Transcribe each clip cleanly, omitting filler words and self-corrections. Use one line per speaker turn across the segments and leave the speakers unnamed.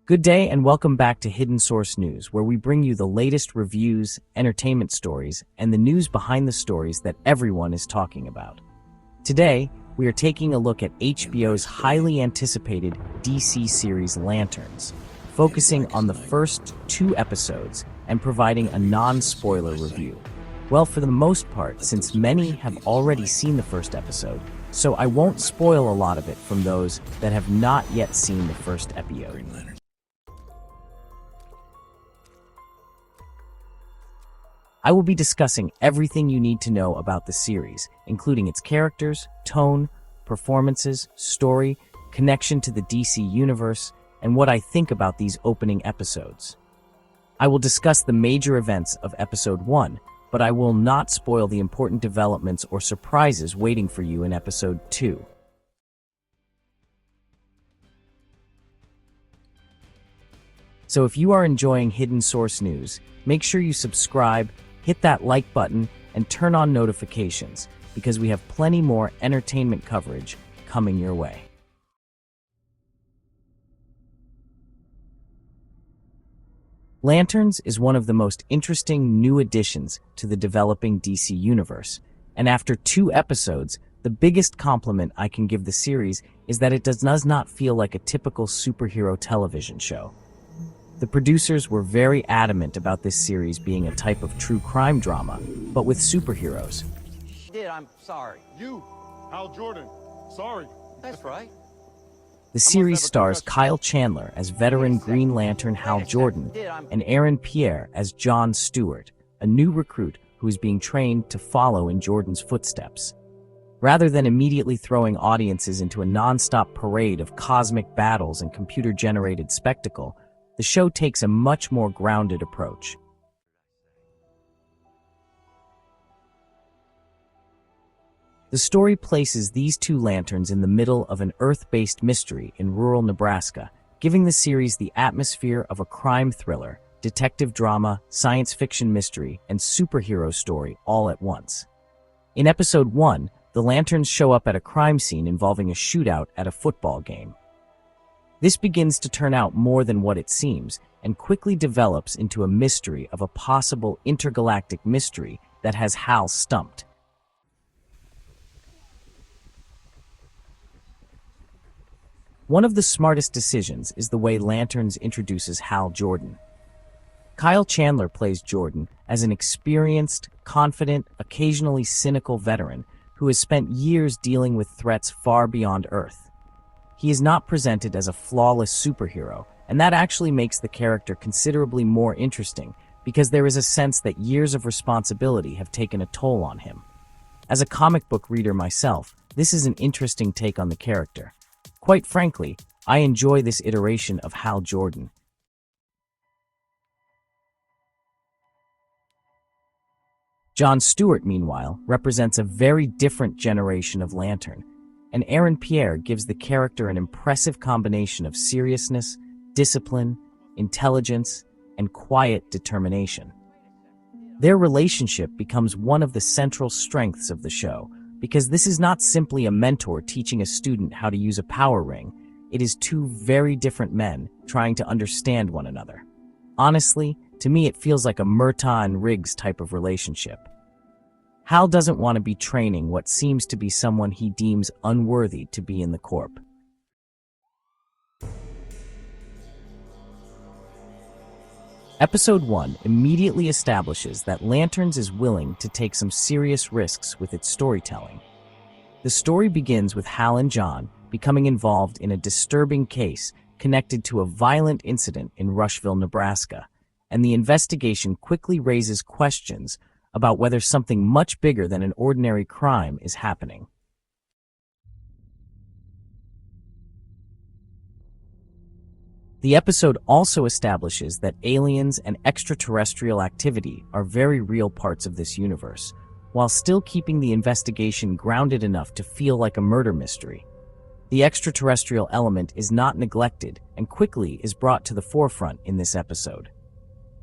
Good day and welcome back to Hidden Source News, where we bring you the latest reviews, entertainment stories, and the news behind the stories that everyone is talking about. Today, we are taking a look at HBO's highly anticipated DC series Lanterns, focusing on the first 2 episodes and providing a non-spoiler review. Well, for the most part, since many have already seen the first episode, so I won't spoil a lot of it from those that have not yet seen the first episode. I will be discussing everything you need to know about the series, including its characters, tone, performances, story, connection to the DC universe, and what I think about these opening episodes. I will discuss the major events of episode 1, but I will not spoil the important developments or surprises waiting for you in episode 2. So if you are enjoying Hidden Source News, make sure you subscribe, hit that like button, and turn on notifications, because we have plenty more entertainment coverage coming your way. Lanterns is one of the most interesting new additions to the developing DC universe, and after 2 episodes, the biggest compliment I can give the series is that it does not feel like a typical superhero television show. The producers were very adamant about this series being a type of true crime drama, but with superheroes.
I'm sorry.
You, Hal Jordan, sorry.
That's right.
The series stars Kyle Chandler as veteran Green Lantern Hal Jordan and Pierre as John Stewart, a new recruit who is being trained to follow in Jordan's footsteps. Rather than immediately throwing audiences into a non-stop parade of cosmic battles and computer-generated spectacle, the show takes a much more grounded approach. The story places these 2 lanterns in the middle of an Earth-based mystery in rural Nebraska, giving the series the atmosphere of a crime thriller, detective drama, science fiction mystery, and superhero story all at once. In episode 1, the lanterns show up at a crime scene involving a shootout at a football game. This begins to turn out more than what it seems, and quickly develops into a mystery of a possible intergalactic mystery that has Hal stumped. One of the smartest decisions is the way Lanterns introduces Hal Jordan. Kyle Chandler plays Jordan as an experienced, confident, occasionally cynical veteran who has spent years dealing with threats far beyond Earth. He is not presented as a flawless superhero, and that actually makes the character considerably more interesting because there is a sense that years of responsibility have taken a toll on him. As a comic book reader myself, this is an interesting take on the character. Quite frankly, I enjoy this iteration of Hal Jordan. John Stewart, meanwhile, represents a very different generation of Lantern, and Pierre gives the character an impressive combination of seriousness, discipline, intelligence, and quiet determination. Their relationship becomes one of the central strengths of the show, because this is not simply a mentor teaching a student how to use a power ring. It is 2 very different men trying to understand one another. Honestly, to me it feels like a Murtaugh and Riggs type of relationship. Hal doesn't want to be training what seems to be someone he deems unworthy to be in the Corp. Episode 1 immediately establishes that Lanterns is willing to take some serious risks with its storytelling. The story begins with Hal and John becoming involved in a disturbing case connected to a violent incident in Rushville, Nebraska, and the investigation quickly raises questions about whether something much bigger than an ordinary crime is happening. The episode also establishes that aliens and extraterrestrial activity are very real parts of this universe, while still keeping the investigation grounded enough to feel like a murder mystery. The extraterrestrial element is not neglected and quickly is brought to the forefront in this episode.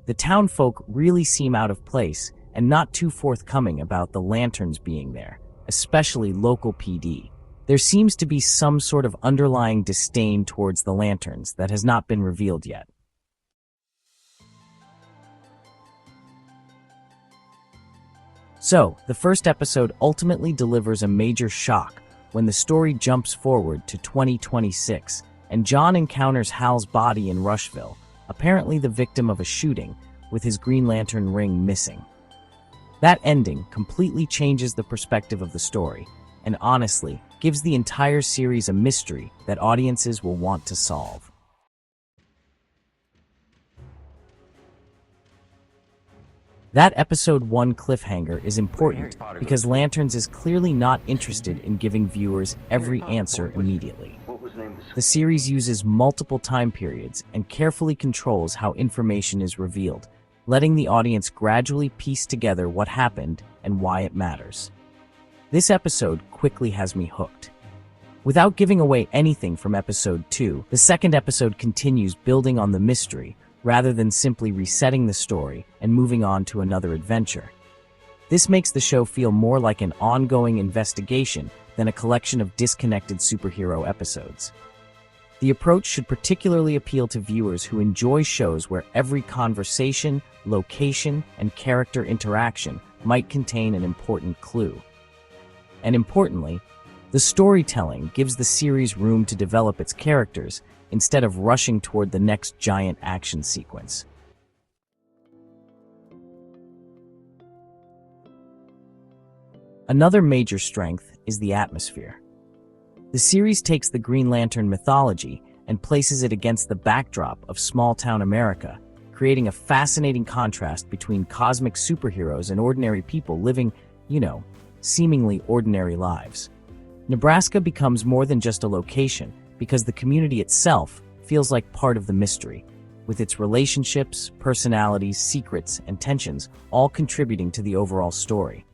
The townfolk really seem out of place and not too forthcoming about the Lanterns being there, especially local PD. There seems to be some sort of underlying disdain towards the lanterns that has not been revealed yet. So, the first episode ultimately delivers a major shock when the story jumps forward to 2026 and John encounters Hal's body in Rushville, apparently the victim of a shooting, with his Green Lantern ring missing. That ending completely changes the perspective of the story, and honestly, gives the entire series a mystery that audiences will want to solve. That episode 1 cliffhanger is important because Lanterns is clearly not interested in giving viewers every answer immediately. The series uses multiple time periods and carefully controls how information is revealed, letting the audience gradually piece together what happened and why it matters. This episode quickly has me hooked. Without giving away anything from episode 2, the second episode continues building on the mystery, rather than simply resetting the story and moving on to another adventure. This makes the show feel more like an ongoing investigation than a collection of disconnected superhero episodes. The approach should particularly appeal to viewers who enjoy shows where every conversation, location, and character interaction might contain an important clue. And importantly, the storytelling gives the series room to develop its characters instead of rushing toward the next giant action sequence. Another major strength is the atmosphere. The series takes the Green Lantern mythology and places it against the backdrop of small-town America, creating a fascinating contrast between cosmic superheroes and ordinary people living, seemingly ordinary lives. Nebraska becomes more than just a location, because the community itself feels like part of the mystery, with its relationships, personalities, secrets, and tensions all contributing to the overall story.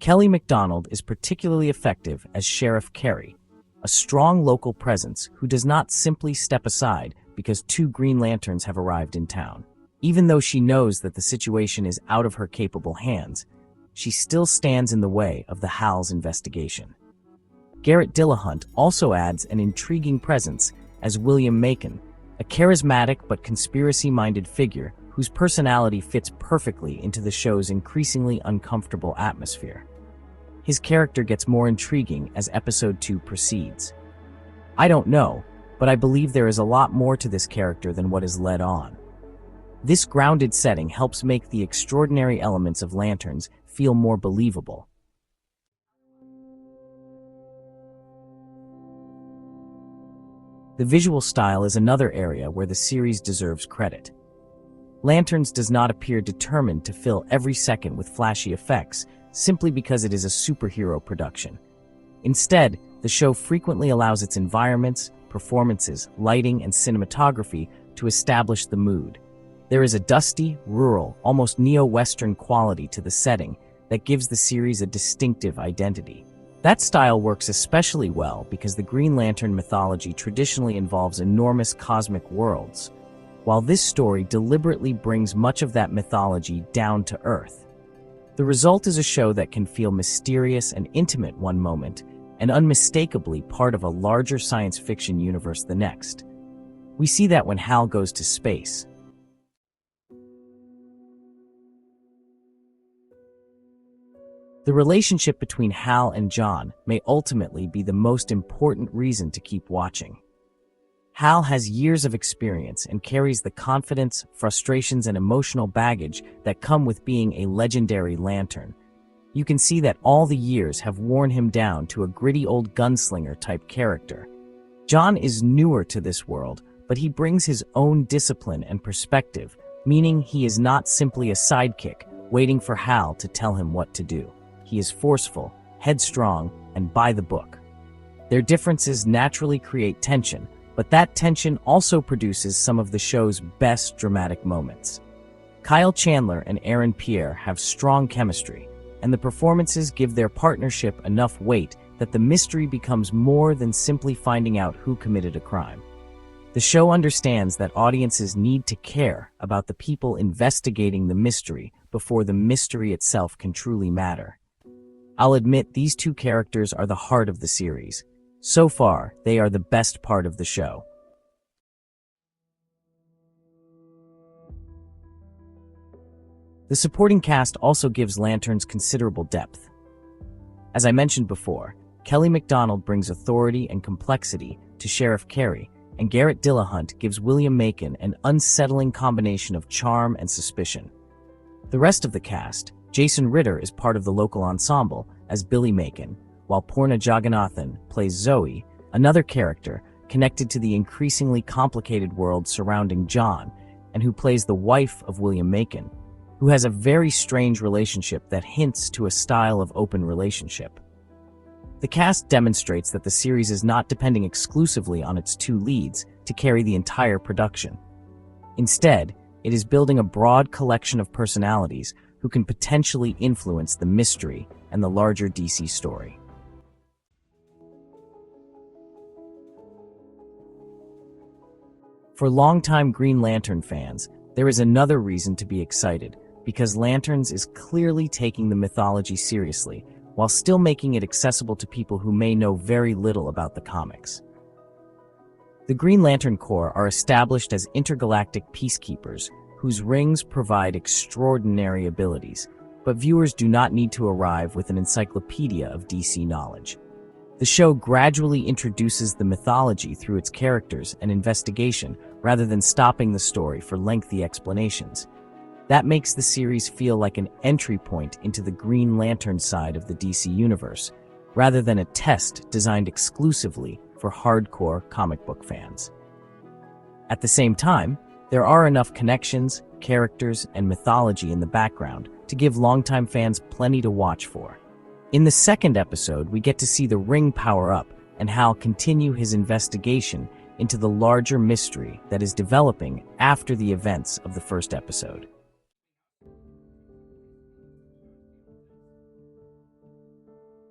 Kelly MacDonald is particularly effective as Sheriff Carey, a strong local presence who does not simply step aside because 2 Green Lanterns have arrived in town. Even though she knows that the situation is out of her capable hands, she still stands in the way of the Hal's investigation. Garrett Dillahunt also adds an intriguing presence as William Macon, a charismatic but conspiracy-minded figure whose personality fits perfectly into the show's increasingly uncomfortable atmosphere. His character gets more intriguing as episode 2 proceeds. I don't know, but I believe there is a lot more to this character than what is led on. This grounded setting helps make the extraordinary elements of Lanterns feel more believable. The visual style is another area where the series deserves credit. Lanterns does not appear determined to fill every second with flashy effects simply because it is a superhero production. Instead, the show frequently allows its environments, performances, lighting, and cinematography to establish the mood. There is a dusty, rural, almost neo-Western quality to the setting that gives the series a distinctive identity. That style works especially well because the Green Lantern mythology traditionally involves enormous cosmic worlds, while this story deliberately brings much of that mythology down to Earth. The result is a show that can feel mysterious and intimate one moment, and unmistakably part of a larger science fiction universe the next. We see that when Hal goes to space. The relationship between Hal and John may ultimately be the most important reason to keep watching. Hal has years of experience and carries the confidence, frustrations, and emotional baggage that come with being a legendary Lantern. You can see that all the years have worn him down to a gritty old gunslinger-type character. John is newer to this world, but he brings his own discipline and perspective, meaning he is not simply a sidekick waiting for Hal to tell him what to do. He is forceful, headstrong, and by the book. Their differences naturally create tension, but that tension also produces some of the show's best dramatic moments. Kyle Chandler and Pierre have strong chemistry, and the performances give their partnership enough weight that the mystery becomes more than simply finding out who committed a crime. The show understands that audiences need to care about the people investigating the mystery before the mystery itself can truly matter. I'll admit these two characters are the heart of the series. So far, they are the best part of the show. The supporting cast also gives Lanterns considerable depth. As I mentioned before, Kelly MacDonald brings authority and complexity to Sheriff Carey, and Garrett Dillahunt gives William Macon an unsettling combination of charm and suspicion. The rest of the cast, Jason Ritter is part of the local ensemble as Billy Macon, while Poorna Jagannathan plays Zoe, another character connected to the increasingly complicated world surrounding John, and who plays the wife of William Macon, who has a very strange relationship that hints to a style of open relationship. The cast demonstrates that the series is not depending exclusively on its two leads to carry the entire production. Instead, it is building a broad collection of personalities who can potentially influence the mystery and the larger DC story. For longtime Green Lantern fans, there is another reason to be excited, because Lanterns is clearly taking the mythology seriously, while still making it accessible to people who may know very little about the comics. The Green Lantern Corps are established as intergalactic peacekeepers, whose rings provide extraordinary abilities, but viewers do not need to arrive with an encyclopedia of DC knowledge. The show gradually introduces the mythology through its characters and investigation, rather than stopping the story for lengthy explanations. That makes the series feel like an entry point into the Green Lantern side of the DC universe, rather than a test designed exclusively for hardcore comic book fans. At the same time, there are enough connections, characters, and mythology in the background to give longtime fans plenty to watch for. In the second episode, we get to see the ring power up and Hal continue his investigation into the larger mystery that is developing after the events of the first episode.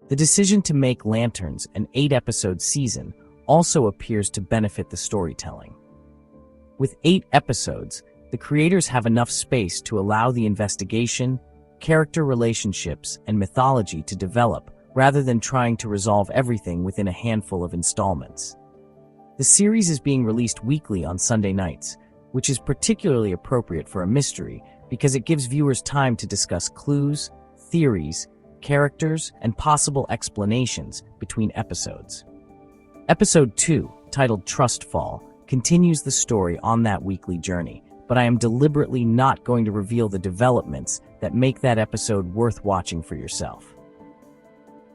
The decision to make Lanterns an 8-episode season also appears to benefit the storytelling. With 8 episodes, the creators have enough space to allow the investigation, character relationships, and mythology to develop, rather than trying to resolve everything within a handful of installments. The series is being released weekly on Sunday nights, which is particularly appropriate for a mystery because it gives viewers time to discuss clues, theories, characters, and possible explanations between episodes. Episode 2, titled Trust Fall, continues the story on that weekly journey, but I am deliberately not going to reveal the developments that make that episode worth watching for yourself.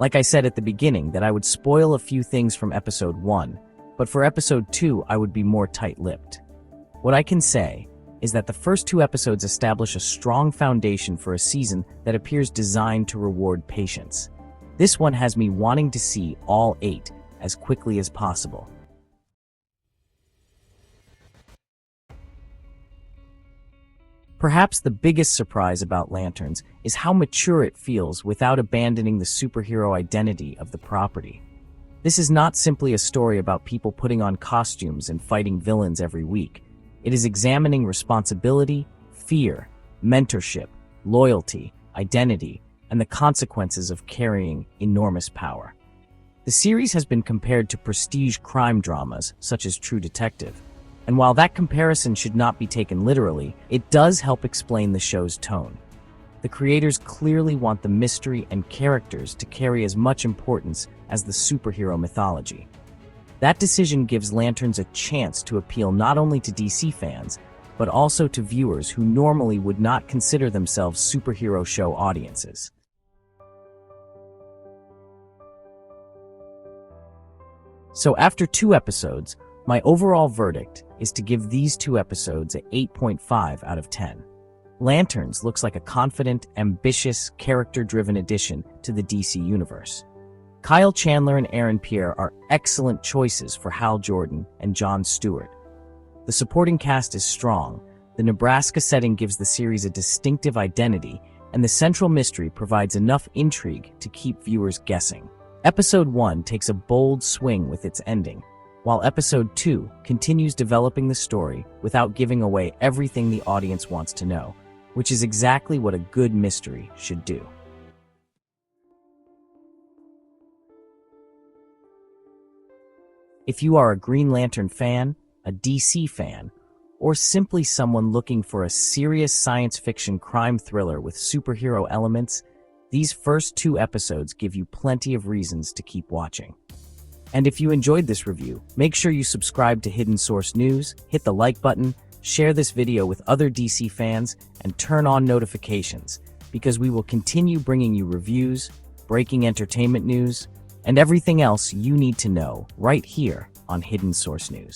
Like I said at the beginning that I would spoil a few things from episode 1, but for episode 2 I would be more tight-lipped. What I can say is that the first 2 episodes establish a strong foundation for a season that appears designed to reward patience. This one has me wanting to see all 8 as quickly as possible. Perhaps the biggest surprise about Lanterns is how mature it feels without abandoning the superhero identity of the property. This is not simply a story about people putting on costumes and fighting villains every week. It is examining responsibility, fear, mentorship, loyalty, identity, and the consequences of carrying enormous power. The series has been compared to prestige crime dramas such as True Detective, and while that comparison should not be taken literally, it does help explain the show's tone. The creators clearly want the mystery and characters to carry as much importance as the superhero mythology. That decision gives Lanterns a chance to appeal not only to DC fans, but also to viewers who normally would not consider themselves superhero show audiences. So after 2 episodes, my overall verdict is to give these 2 episodes an 8.5 out of 10. Lanterns looks like a confident, ambitious, character-driven addition to the DC universe. Kyle Chandler and Aaron Pierre are excellent choices for Hal Jordan and John Stewart. The supporting cast is strong, the Nebraska setting gives the series a distinctive identity, and the central mystery provides enough intrigue to keep viewers guessing. Episode 1 takes a bold swing with its ending, while Episode 2 continues developing the story without giving away everything the audience wants to know. which is exactly what a good mystery should do. If you are a Green Lantern fan, a DC fan, or simply someone looking for a serious science fiction crime thriller with superhero elements, these first 2 episodes give you plenty of reasons to keep watching. And if you enjoyed this review, make sure you subscribe to Hidden Source News, hit the like button, share this video with other DC fans, and turn on notifications, because we will continue bringing you reviews, breaking entertainment news, and everything else you need to know right here on Hidden Source News.